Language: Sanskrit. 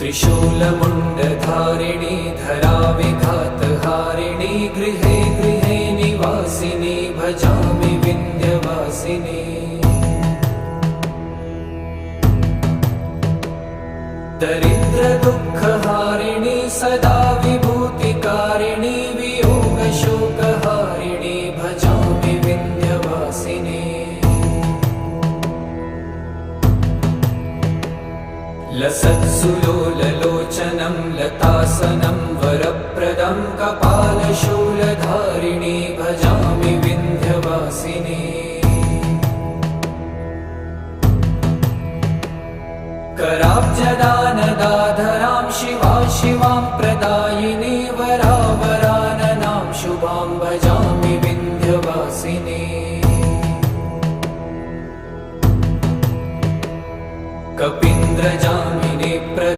त्रिशूलमुण्डधारिणी धराविघातहारिणी गृहे गृहे निवासिनी भजामि विन्ध्यवासिनी। दरिद्रदुःखहारिणी सदा विभूतिकारिणी वियोगशोकहारिणी भजामि विन्ध्यवासिनी। लसत्सुलोललोचनं लतासनं वरप्रदं कपालशूलधारिणी भजामि विन्ध्यवासिनी। कराब्जदानदा